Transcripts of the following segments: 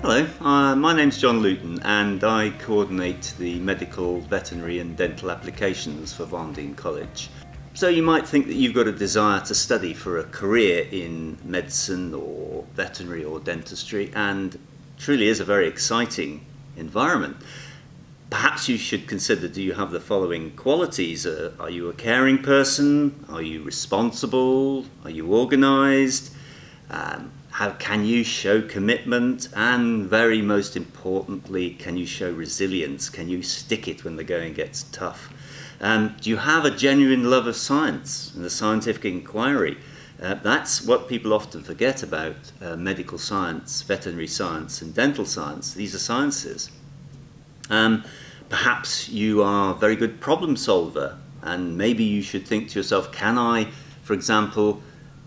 Hello, my name's John Luton and I coordinate the medical, veterinary and dental applications for Varndine College. So you might think that you've got a desire to study for a career in medicine or veterinary or dentistry, and truly is a very exciting environment. Perhaps you should consider, do you have the following qualities? Are you a caring person? Are you responsible? Are you organised? How can you show commitment? And very most importantly, can you show resilience? Can you stick it when the going gets tough? Do you have a genuine love of science and the scientific inquiry? That's what people often forget about medical science, veterinary science and dental science. These are sciences. Perhaps you are a very good problem solver, and maybe you should think to yourself, can I, for example,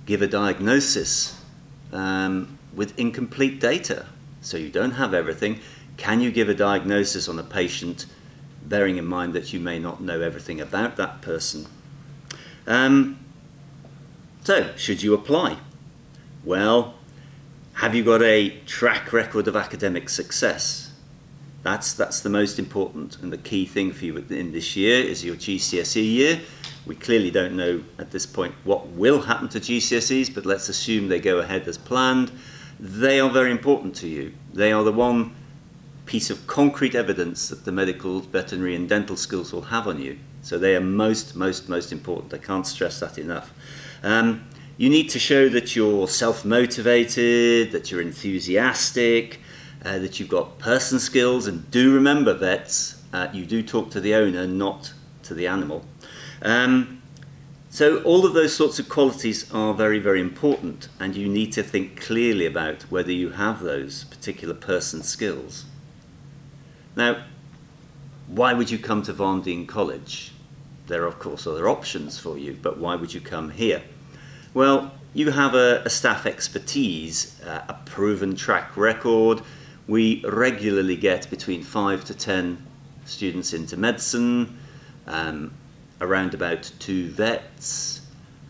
give a diagnosis with incomplete data? So you don't have everything. Can you give a diagnosis on a patient, bearing in mind that you may not know everything about that person? So, should you apply? Well, have you got a track record of academic success? That's the most important and the key thing for you in this year is your GCSE year. We clearly don't know at this point what will happen to GCSEs, but let's assume they go ahead as planned. They are very important to you. They are the one piece of concrete evidence that the medical, veterinary and dental skills will have on you. So they are most important. I can't stress that enough. You need to show that you're self-motivated, that you're enthusiastic, that you've got person skills, and do remember, vets, you do talk to the owner, not to the animal. So all of those sorts of qualities are very important, and you need to think clearly about whether you have those particular person skills. Now, why would you come to Varndine College? There are of course other options for you, but why would you come here? Well, you have a staff expertise, a proven track record. We regularly get between 5 to 10 students into medicine, around about 2 vets,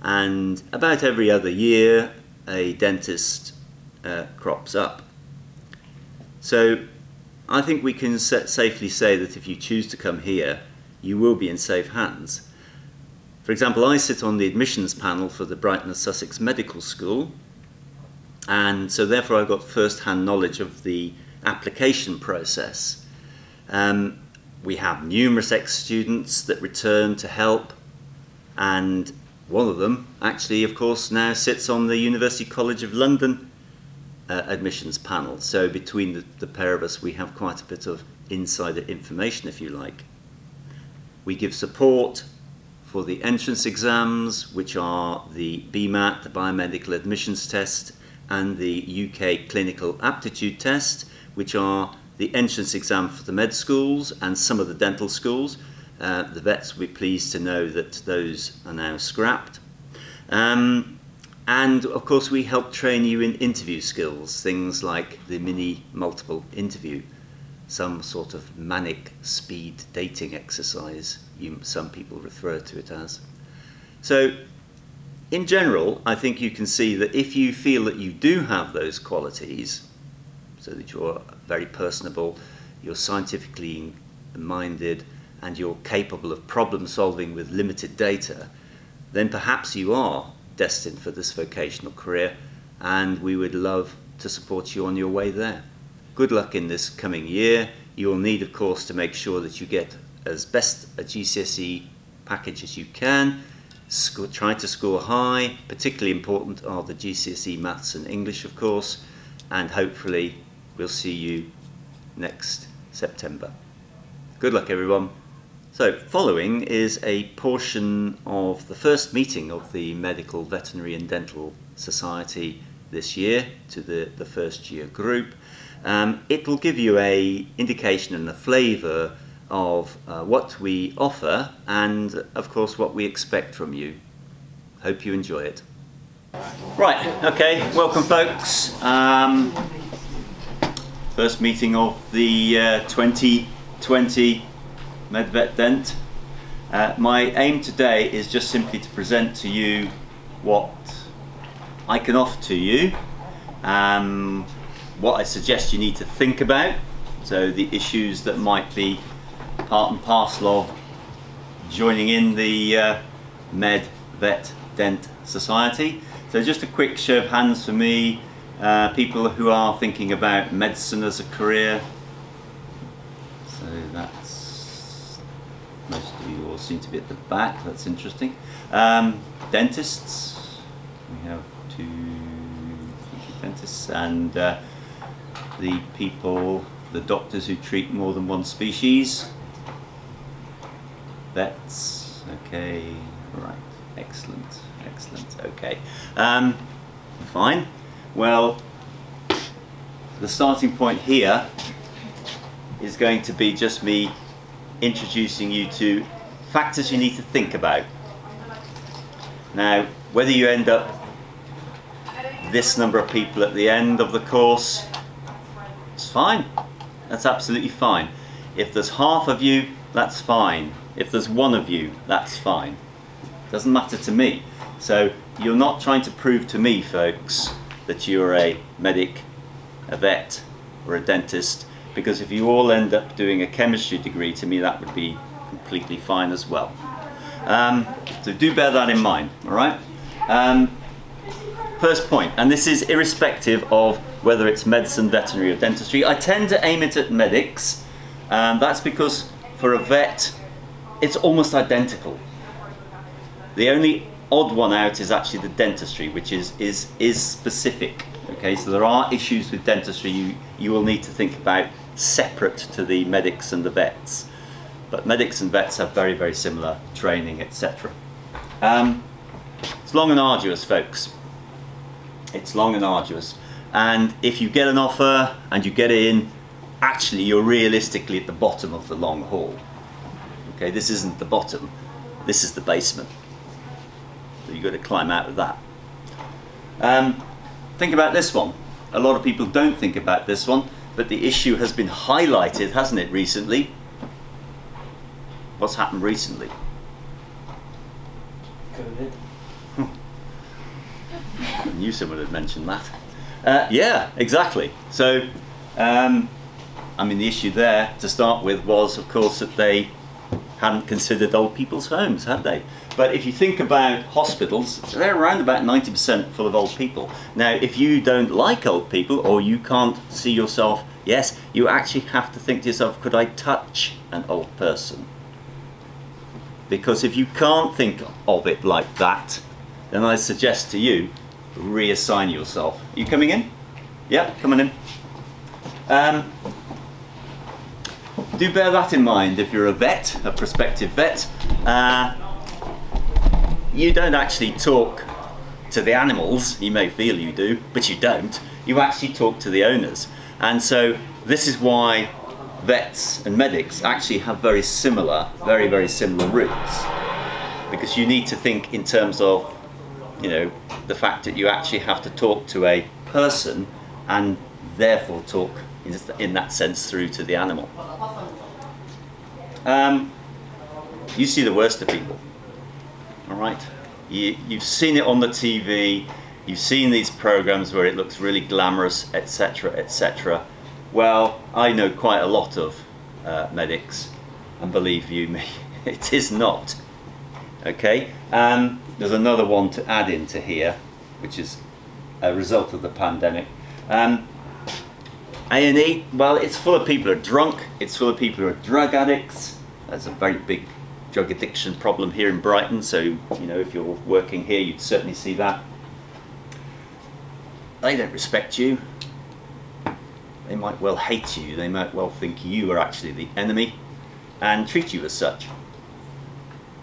and about every other year a dentist crops up. So I think we can safely say that if you choose to come here, you will be in safe hands. For example, I sit on the admissions panel for the Brighton and Sussex Medical School, and so therefore I've got first-hand knowledge of the application process. We have numerous ex-students that return to help, and one of them actually, of course, now sits on the University College of London admissions panel. So between the pair of us, we have quite a bit of insider information, if you like. We give support for the entrance exams, which are the BMAT, the Biomedical Admissions Test, and the UK Clinical Aptitude Test, which are the entrance exam for the med schools and some of the dental schools. The vets will be pleased to know that those are now scrapped. And of course we help train you in interview skills, things like the mini multiple interview, some sort of manic speed dating exercise, some people refer to it as. So in general, I think you can see that if you feel that you do have those qualities, so that you're very personable, you're scientifically minded, and you're capable of problem solving with limited data, then perhaps you are destined for this vocational career, and we would love to support you on your way there. Good luck in this coming year. You will need, of course, to make sure that you get as best a GCSE package as you can. Try to score high. Particularly important are the GCSE Maths and English, of course, and hopefully we'll see you next September. Good luck, everyone. So, following is a portion of the first meeting of the Medical, Veterinary and Dental Society this year to the first year group. It will give you an indication and a flavour of what we offer and, of course, what we expect from you. Hope you enjoy it. Right, okay, welcome folks. First meeting of the 2020 MedVet Dent. My aim today is just simply to present to you what I can offer to you. what I suggest you need to think about, so the issues that might be part and parcel of joining in the Med, Vet, Dent Society. So just a quick show of hands for me, people who are thinking about medicine as a career. So that's, most of you all seem to be at the back, that's interesting. Dentists, we have 2 dentists, and the people, the doctors who treat more than one species. Vets, okay, right, excellent, excellent, okay. Fine, well, the starting point here is going to be just me introducing you to factors you need to think about. Now, whether you end up this number of people at the end of the course, it's fine, that's absolutely fine. If there's half of you, that's fine. If there's one of you, that's fine. Doesn't matter to me. So you're not trying to prove to me, folks, that you're a medic, a vet, or a dentist, because if you all end up doing a chemistry degree, to me that would be completely fine as well. So do bear that in mind, all right? First point, and this is irrespective of whether it's medicine, veterinary, or dentistry. I tend to aim it at medics. That's because for a vet, it's almost identical. The only odd one out is actually the dentistry, which is specific. Okay, so there are issues with dentistry you will need to think about separate to the medics and the vets. But medics and vets have very, very similar training, etc. It's long and arduous, folks. It's long and arduous. And if you get an offer and you get in, actually you're realistically at the bottom of the long haul. Okay, this isn't the bottom, this is the basement. So you've got to climb out of that. Think about this one. A lot of people don't think about this one, but the issue has been highlighted, hasn't it, recently? What's happened recently? COVID. I knew someone had mentioned that. Yeah, exactly. So, I mean, the issue there to start with was, of course, that they hadn't considered old people's homes, had they? But if you think about hospitals, they're around about 90% full of old people. Now, if you don't like old people, or you can't see yourself, yes, you actually have to think to yourself, could I touch an old person? Because if you can't think of it like that, then I suggest to you, reassign yourself. Are you coming in? Yeah, coming in. Do bear that in mind if you're a vet, a prospective vet. You don't actually talk to the animals. You may feel you do, but you don't. You actually talk to the owners. And so this is why vets and medics actually have very similar, very, very similar roots. Because you need to think in terms of, you know, the fact that you actually have to talk to a person and therefore talk in that sense through to the animal. You see the worst of people, all right? You've seen it on the TV, you've seen these programs where it looks really glamorous, etc., etc. Well, I know quite a lot of medics, and believe you me, it is not. Okay, there's another one to add into here, which is a result of the pandemic. A&E, well, it's full of people who are drunk, it's full of people who are drug addicts. There's a very big drug addiction problem here in Brighton, so, you know, if you're working here, you'd certainly see that. They don't respect you. They might well hate you, they might well think you are actually the enemy and treat you as such.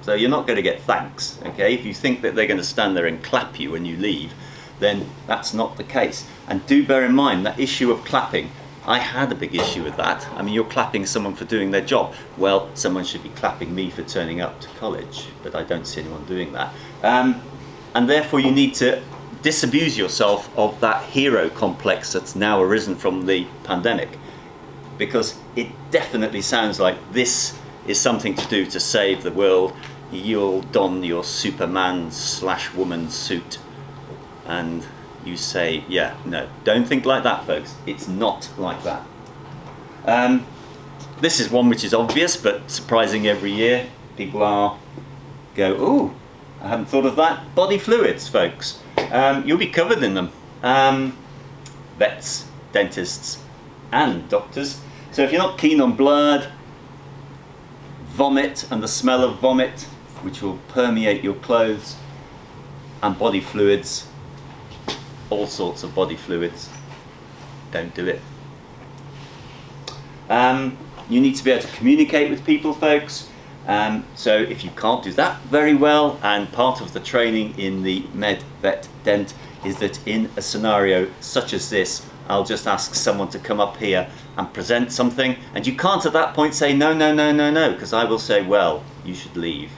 So you're not going to get thanks, okay? If you think that they're going to stand there and clap you when you leave, then that's not the case. And do bear in mind that issue of clapping. I had a big issue with that. I mean, you're clapping someone for doing their job. Well, someone should be clapping me for turning up to college, but I don't see anyone doing that. And therefore you need to disabuse yourself of that hero complex that's now arisen from the pandemic, because it definitely sounds like this is something to do to save the world. You'll don your Superman/woman suit and you say, yeah, no, don't think like that, folks. It's not like that. This is one which is obvious, but surprising every year. People go, ooh, I hadn't thought of that. Body fluids, folks. You'll be covered in them. Vets, dentists, and doctors. So if you're not keen on blood, vomit and the smell of vomit, which will permeate your clothes, and body fluids, all sorts of body fluids, don't do it. You need to be able to communicate with people, folks. So if you can't do that very well, and part of the training in the Med Vet Dent is that in a scenario such as this, I'll just ask someone to come up here and present something, and you can't at that point say no, no, no, no, no, because I will say, well, you should leave.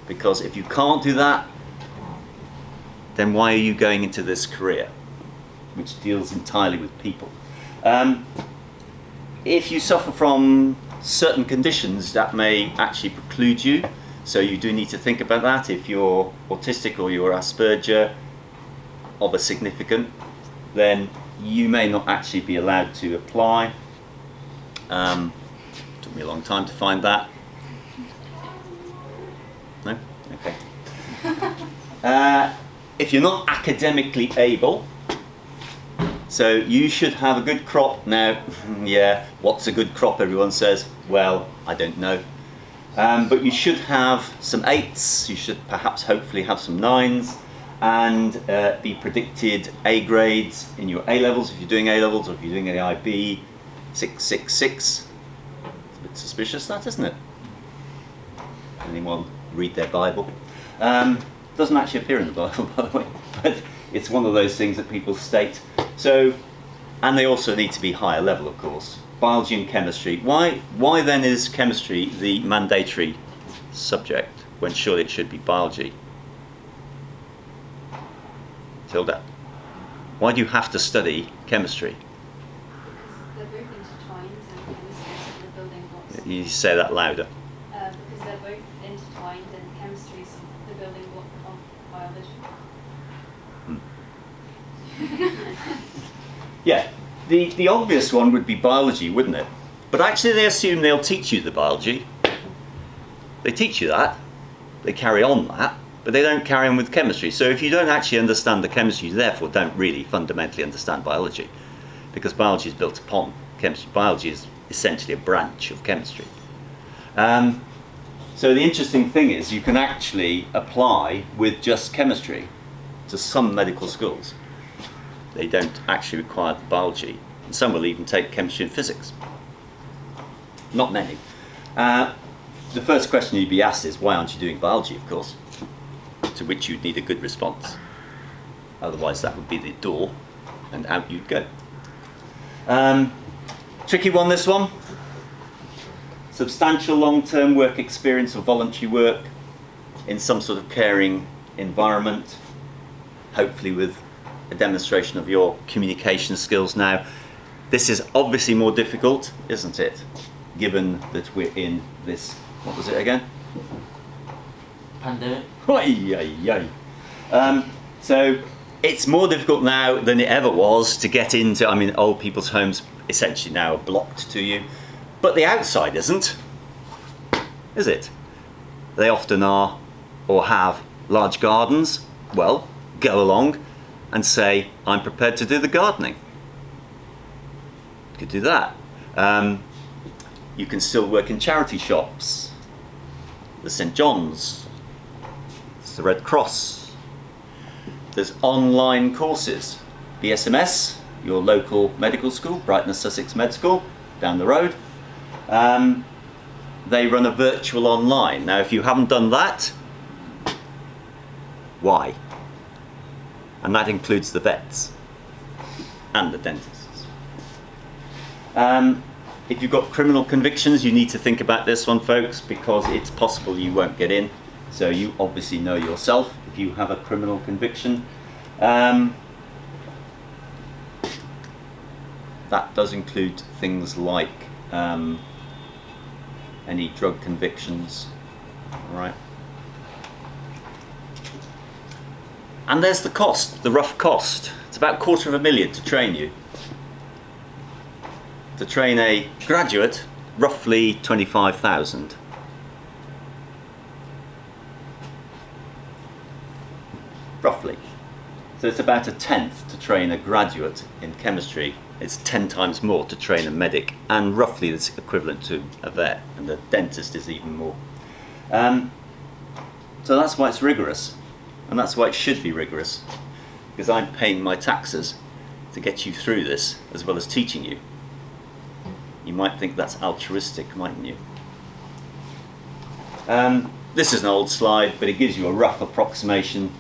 Because if you can't do that, then why are you going into this career, which deals entirely with people? If you suffer from certain conditions, that may actually preclude you, so you do need to think about that. If you're autistic or you're Asperger of a significant, then you may not actually be allowed to apply. Took me a long time to find that. No? Okay. If you're not academically able, so you should have a good crop. Now, yeah, what's a good crop, everyone says? Well, I don't know. But you should have some 8s, you should perhaps hopefully have some 9s, and be predicted A grades in your A levels if you're doing A levels, or if you're doing AIB 666. It's a bit suspicious, that, isn't it? Anyone read their Bible? Doesn't actually appear in the Bible, by the way, but it's one of those things that people state. So, and they also need to be higher level, of course. Biology and chemistry. Why then is chemistry the mandatory subject when surely it should be biology? Tilda, why do you have to study chemistry? They're both intertwined, and chemistry is the building blocks. You say that louder. Because they're both intertwined, and chemistry is the building block of biology. Yeah, the obvious one would be biology, wouldn't it? But actually they assume they'll teach you the biology. They teach you that, they carry on that, but they don't carry on with chemistry. So if you don't actually understand the chemistry, you therefore don't really fundamentally understand biology, because biology is built upon chemistry. Biology is essentially a branch of chemistry. So the interesting thing is you can actually apply with just chemistry to some medical schools. They don't actually require the biology, and some will even take chemistry and physics. Not many. The first question you'd be asked is, why aren't you doing biology, of course? To which you'd need a good response. Otherwise that would be the door, and out you'd go. Tricky one, this one. Substantial long-term work experience or voluntary work in some sort of caring environment, hopefully with a demonstration of your communication skills. Now, this is obviously more difficult, isn't it? Given that we're in this, what was it again? Pandemic. So it's more difficult now than it ever was to get into. I mean, old people's homes essentially now are blocked to you, but the outside isn't, is it? They often are, or have, large gardens. Well, go along and say, I'm prepared to do the gardening. You could do that. You can still work in charity shops. The St. John's, it's the Red Cross. There's online courses. BSMS, your local medical school, Brighton and Sussex Med School, down the road. They run a virtual online. Now, if you haven't done that, why? And that includes the vets and the dentists. If you've got criminal convictions, you need to think about this one, folks, because it's possible you won't get in. So you obviously know yourself if you have a criminal conviction. That does include things like any drug convictions, all right? And there's the cost, the rough cost. It's about £250,000 to train you. To train a graduate, roughly 25,000. Roughly. So it's about a tenth to train a graduate in chemistry. It's 10 times more to train a medic, and roughly it's equivalent to a vet, and the dentist is even more. So that's why it's rigorous, and that's why it should be rigorous, because I'm paying my taxes to get you through this as well as teaching you. You might think that's altruistic, mightn't you? This is an old slide, but it gives you a rough approximation,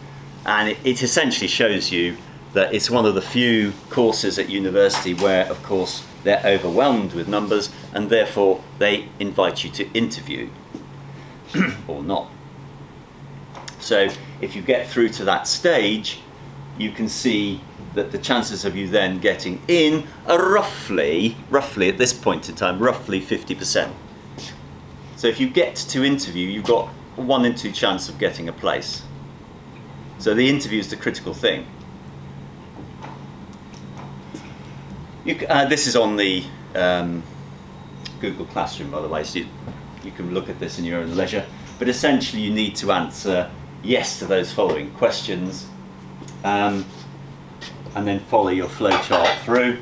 and it essentially shows you that it's one of the few courses at university where, of course, they're overwhelmed with numbers, and therefore they invite you to interview or not. So if you get through to that stage, you can see that the chances of you then getting in are roughly at this point in time, roughly 50%. So if you get to interview, you've got 1 in 2 chance of getting a place. So the interview is the critical thing. This is on the Google Classroom, by the way, so you can look at this in your own leisure. But essentially you need to answer yes to those following questions, and then follow your flowchart through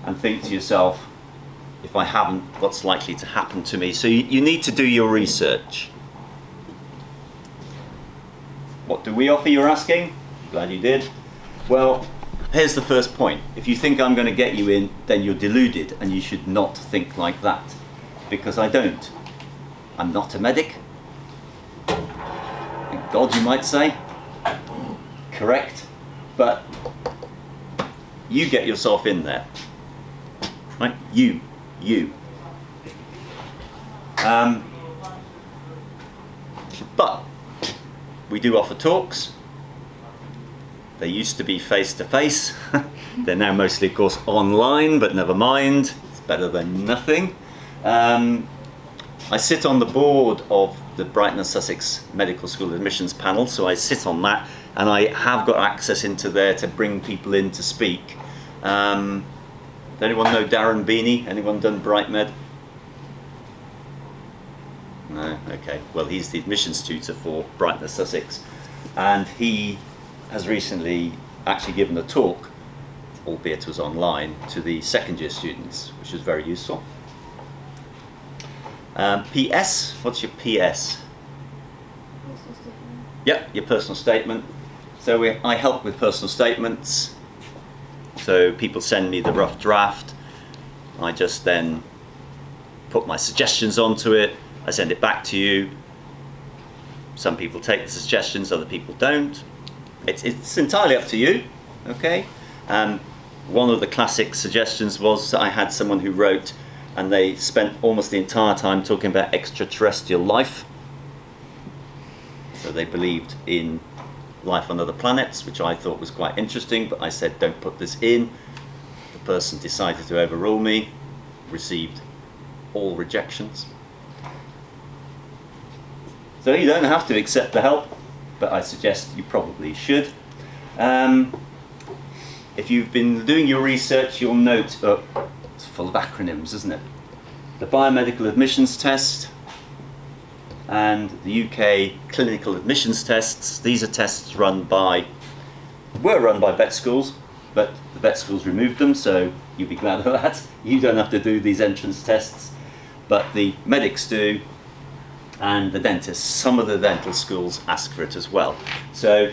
and think to yourself, if I haven't, what's likely to happen to me? So you need to do your research. What do we offer, you're asking? Glad you did. Well, here's the first point. If you think I'm going to get you in, then you're deluded, and you should not think like that, because I don't. I'm not a medic. Thank God, you might say. Correct. But you get yourself in there. Right? You. But we do offer talks. They used to be face-to-face. They're now mostly, of course, online, but never mind. It's better than nothing. I sit on the board of the Brighton and Sussex Medical School admissions panel, so I sit on that, and I have got access into there to bring people in to speak. Does anyone know Darren Beanie? Anyone done Bright Med? No? Okay. Well, he's the admissions tutor for Brighton and Sussex, and he has recently actually given a talk, albeit it was online, to the second year students, which was very useful. PS, what's your PS? Personal statement. Yep, your personal statement. So I help with personal statements. So people send me the rough draft. I just then put my suggestions onto it. I send it back to you. Some people take the suggestions, other people don't. It's entirely up to you, okay? One of the classic suggestions was that I had someone who wrote, and they spent almost the entire time talking about extraterrestrial life. So they believed in life on other planets, which I thought was quite interesting, but I said, don't put this in. The person decided to overrule me, received all rejections. So you don't have to accept the help, but I suggest you probably should. If you've been doing your research, you'll note, it's full of acronyms, isn't it? The biomedical admissions test and the UK clinical admissions tests. These are tests were run by vet schools, but the vet schools removed them, so you'll be glad of that. You don't have to do these entrance tests, but the medics do, and the dentists. Some of the dental schools ask for it as well. So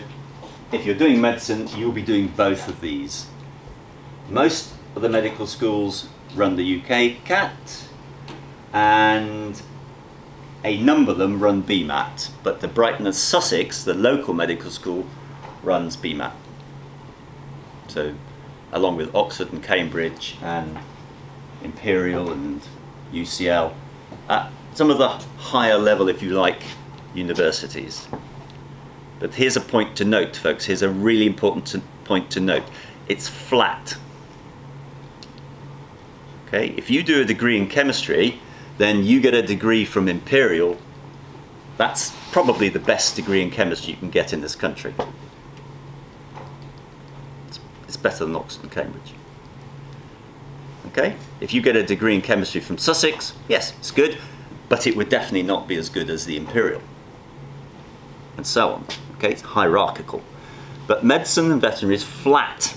if you're doing medicine, you'll be doing both of these. Most of the medical schools run the UK CAT, and a number of them run BMAT, but the Brighton and Sussex, the local medical school, runs BMAT. So along with Oxford and Cambridge and Imperial and UCL, some of the higher level, if you like, universities. But here's a point to note, folks. Here's a really important point to note. It's flat. Okay, if you do a degree in chemistry, then you get a degree from Imperial. That's probably the best degree in chemistry you can get in this country. better than Oxford and Cambridge. Okay? If you get a degree in chemistry from Sussex, yes, it's good, but it would definitely not be as good as the Imperial. And so on. Okay? It's hierarchical. But medicine and veterinary is flat.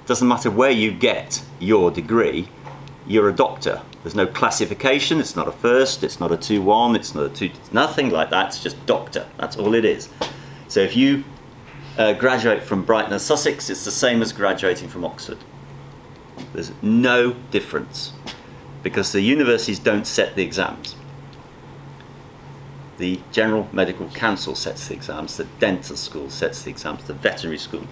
Doesn't matter where you get your degree, you're a doctor. There's no classification, it's not a first, it's not a 2-1, it's not a 2, it's nothing like that, it's just doctor. That's all it is. So if you graduate from Brighton and Sussex, it's the same as graduating from Oxford. There's no difference because the universities don't set the exams. The General Medical Council sets the exams, the dental school sets the exams, the veterinary school.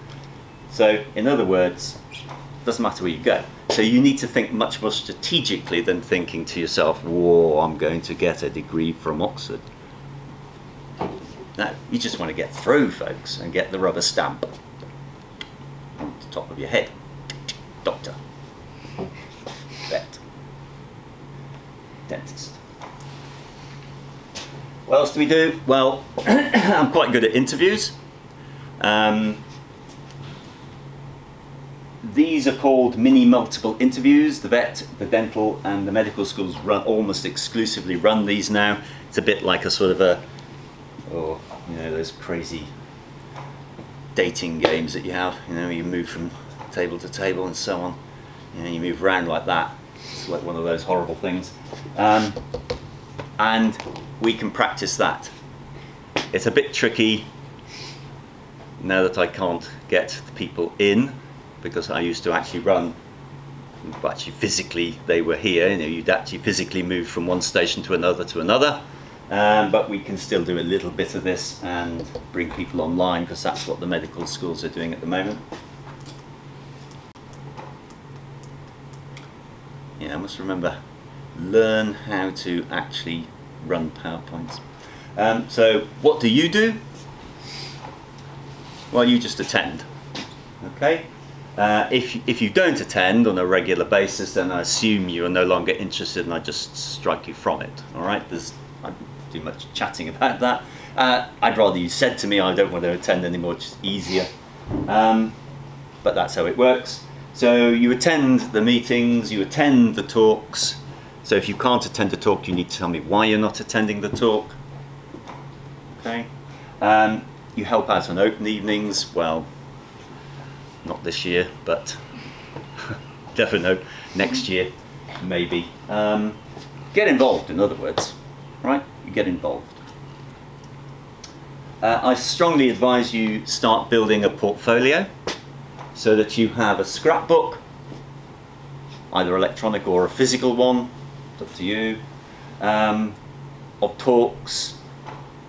So in other words, it doesn't matter where you go. So you need to think much more strategically than thinking to yourself, whoa, I'm going to get a degree from Oxford. No, you just want to get through, folks, and get the rubber stamp on the top of your head. Doctor. Vet. Dentist. What else do we do? Well, I'm quite good at interviews. These are called mini multiple interviews. The vet, the dental and the medical schools almost exclusively run these now. It's a bit like a sort of a, or you know, those crazy dating games that you have, you know, you move from table to table and so on, you know, you move around like that. It's like one of those horrible things, and we can practice that. It's a bit tricky now that I can't get the people in, because I used to actually run, but actually physically they were here, you know, you'd actually physically move from one station to another, but we can still do a little bit of this and bring people online, because that's what the medical schools are doing at the moment. Yeah, I must remember, learn how to actually run PowerPoints. So what do you do? Well, you just attend, okay? If you don't attend on a regular basis, then I assume you are no longer interested and I just strike you from it. All right, I don't do much chatting about that. I'd rather you said to me, I don't want to attend anymore, it's just easier. But that's how it works. So you attend the meetings, you attend the talks. So if you can't attend a talk, you need to tell me why you're not attending the talk. Okay. You help out on open evenings. Well, not this year, but never know, next year, maybe. Get involved, in other words, right? You get involved. I strongly advise you start building a portfolio so that you have a scrapbook, either electronic or a physical one, it's up to you, of talks,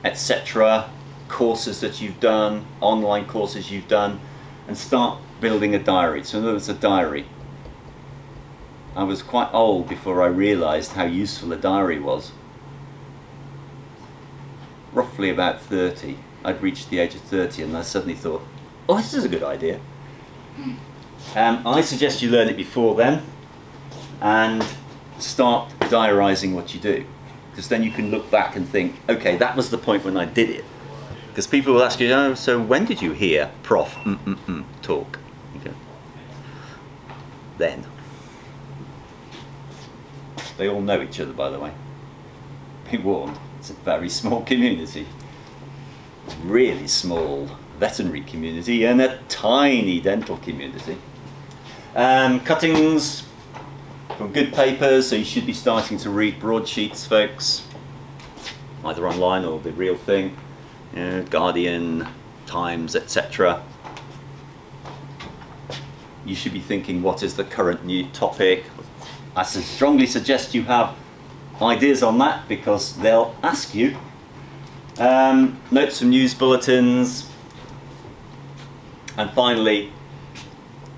etc., courses that you've done, online courses you've done, and start building a diary. So in other words, a diary. I was quite old before I realised how useful a diary was. Roughly about 30. I'd reached the age of 30 and I suddenly thought, oh, this is a good idea. I suggest you learn it before then and start diarising what you do, because then you can look back and think, okay, that was the point when I did it. Because people will ask you, oh, so when did you hear Prof. Talk? Okay. Then. They all know each other, by the way. Be warned, it's a very small community. Really small veterinary community and a tiny dental community. Cuttings from good papers, so you should be starting to read broadsheets, folks. Either online or the real thing. You know, Guardian, Times, etc. You should be thinking, what is the current new topic? I strongly suggest you have ideas on that, because they'll ask you. Notes from news bulletins. And finally,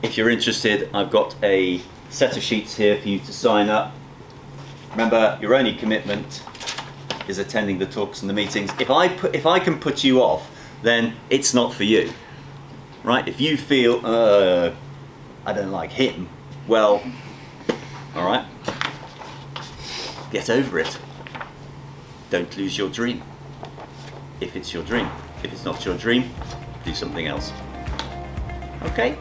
if you're interested, I've got a set of sheets here for you to sign up. Remember, your only commitment is attending the talks and the meetings. If I can put you off, then it's not for you, right? If you feel I don't like him, well, all right, get over it. Don't lose your dream. If it's your dream. If it's not your dream, do something else. Okay?